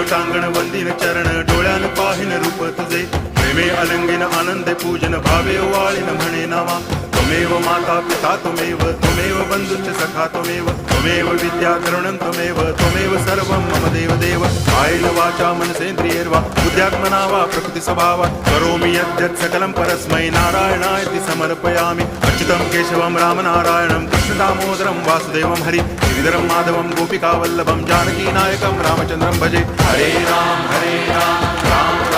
टांगण वंदिन चरण डोळ्यान पाहिन रूप तुझे प्रेमे अलंगिन आनंदे पूजन भावे वाळीन म्हणे नावा त्वमेव माता पिता त्वमेव बंधुश्च सखा त्वमेव विद्या करुणं त्वमेव सर्वं मम देव कायेन वाचा मनसेन्द्रियैर्वा बुद्ध्यात्मना वा प्रकृति स्वभावात् करोमि यद्यत् सकलं परस्मै नारायणायति समर्पयामि अच्युतं केशवं रामनारायणं कृष्णदामोदरं वासुदेवं हरि गिरिधरं माधवं गोपिकावल्लभं जानकीनायकं रामचन्द्रं भजे हरे राम राम